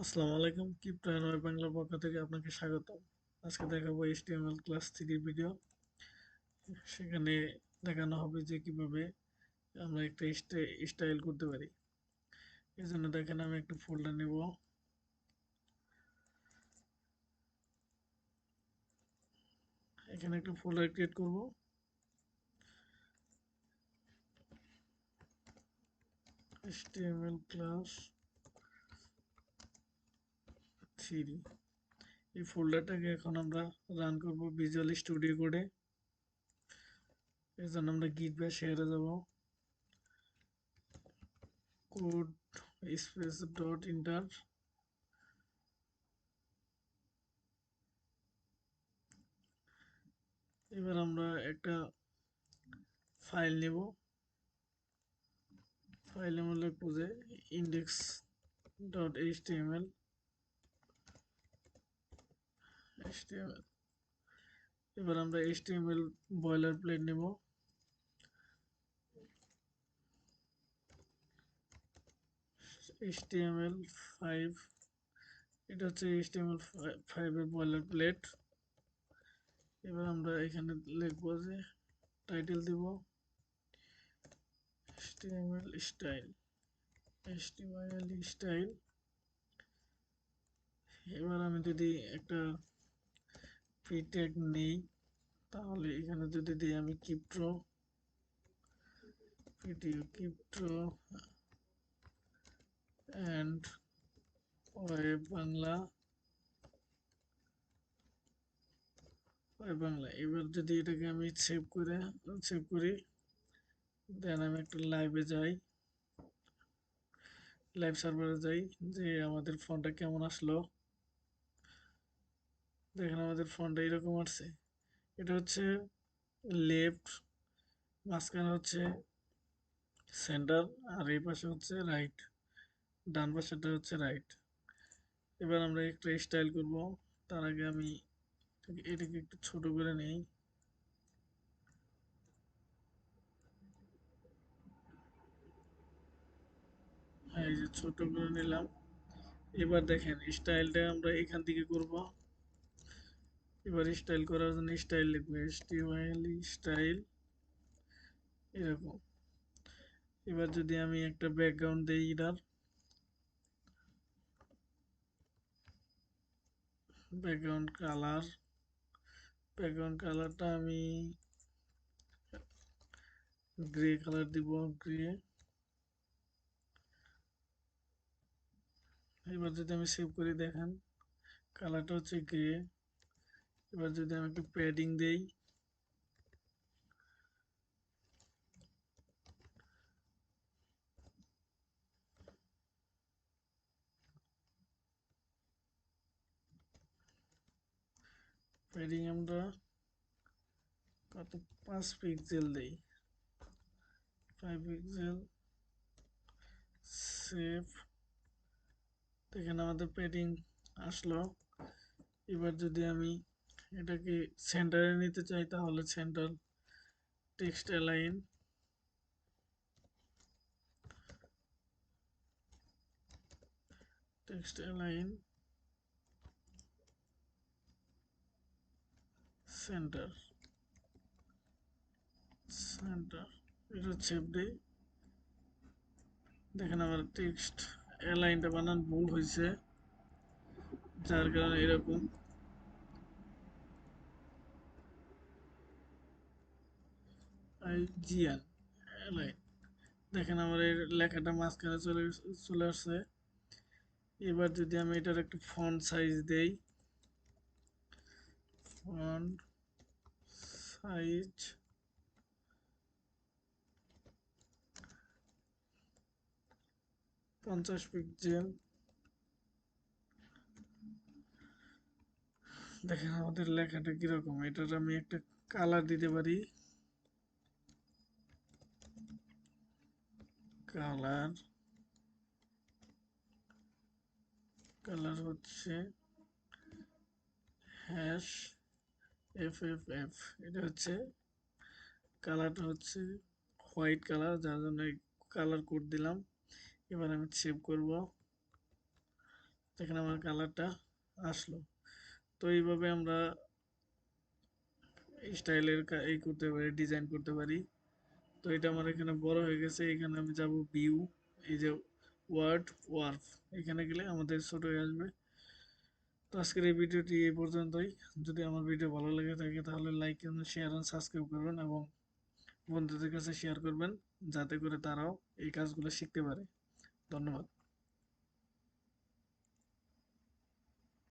আসসালামু আলাইকুম। Crypto and web বাংলার পক্ষ থেকে আপনাকে স্বাগতম। আজকে দেখাবো HTML ক্লাস 3 ভিডিও। সেখানে দেখানো হবে যে কিভাবে আমরা একটা স্টাইল করতে পারি। এর জন্য দেখেন আমি একটা ফোল্ডার নেব। এখানে একটা ফোল্ডার ক্রিয়েট করব। HTML class 3। এই ফোল্ডারটাকে এখন আমরা রান করব ভিজুয়াল স্টুডিও কোডে। এর জন্য আমরা গিট বা শেয়ারে যাব। Code space dot inter. এবার আমরা একটা ফাইল নেব। ফাইলের মধ্যে লিখব যে index ডট html। এবার আমরা html বয়লার প্লেট নেব। html5 এটা হচ্ছে html5 এর বয়লার প্লেট। এবার আমরা এখানে লিখব যে টাইটেল দিব html স্টাইল। এবার আমি যদি একটা ফ্রি ট্যাগ নেই, তাহলে এখানে যদি দিই আমি ক্রিপ্টো অ্যান্ড ওয়েব বাংলা এবার যদি এটাকে আমি সেভ করি, দেন আমি একটা লাইভ সার্ভারে যাই, যে আমাদের ফোনটা কেমন আসলো। দেখেন আমাদের ফোনটা এরকম আসছে। এটা হচ্ছে লেফট, মাঝখানে হচ্ছে সেন্টার, আর এই পাশে হচ্ছে রাইট, ডান পাশেটা হচ্ছে রাইট। এবার আমরা একটা স্টাইল করব। তার আগে আমি এটাকে একটু ছোট করে নেই। এই যে ছোট করে নিলাম। এবার দেখেন স্টাইলটা আমরা এখান থেকে করব। এবার স্টাইল করার জন্য স্টাইল লিখবো স্টাইল এরকম। এবার যদি আমি একটা ব্যাকগ্রাউন্ড দিই, এটার ব্যাকগ্রাউন্ড কালার ব্যাকগ্রাউন্ড কালারটা আমি গ্রে কালার দিব, গ্রে। এবার যদি আমি সেভ করি, দেখেন কালারটা হচ্ছে গ্রে। এবার যদি আমি একটু প্যাডিং দেই, প্যাডিং আমরা কত 5 পিক্সেল দেই, 5 পিক্সেল। সেভ। দেখেন আমাদের প্যাডিং আসলো। এবার যদি আমি এটাকে সেন্টারে নিতে চাই, তাহলে centre text align text align centre centre এটা সেভ দেই। দেখেন আমার টেক্সট অ্যালাইনটা বানান ভুল হয়েছে, যার কারণে এরকম জিয়ান অ্যালাইন। দেখেন আমার এই লেখাটা মাঝখানে চলে আসছে। এবার যদি আমি এটার একটু ফন্ট সাইজ দেই, ফন্ট সাইজ 50 পিক্সেল। দেখেন আমাদের লেখাটা কিরকম। এটার আমি একটা কালার দিতে পারি। কালার কালার হচ্ছে হ্যাশ এফ। এটা হচ্ছে কালারটা হচ্ছে হোয়াইট কালার, যার জন্য কালার কোড দিলাম। এবার আমি সেভ করব। এখানে আমার কালারটা আসলো। তো এইভাবে আমরা স্টাইলের এই করতে পারি, ডিজাইন করতে পারি। তো এটা আমার এখানে বড় হয়ে গেছে, এখানে আমি যাব ভিউ, এই যে ওয়ার্ড ওয়ার্ক, এখানে গেলে আমাদের ছোট হয়ে আসবে। তো আজকের এই ভিডিওটি এই পর্যন্তই। যদি আমার ভিডিও ভালো লেগে থাকে তাহলে লাইক, শেয়ার এবং সাবস্ক্রাইব করবেন এবং বন্ধুদের কাছে শেয়ার করবেন, যাতে করে তারাও এই কাজগুলো শিখতে পারে। ধন্যবাদ।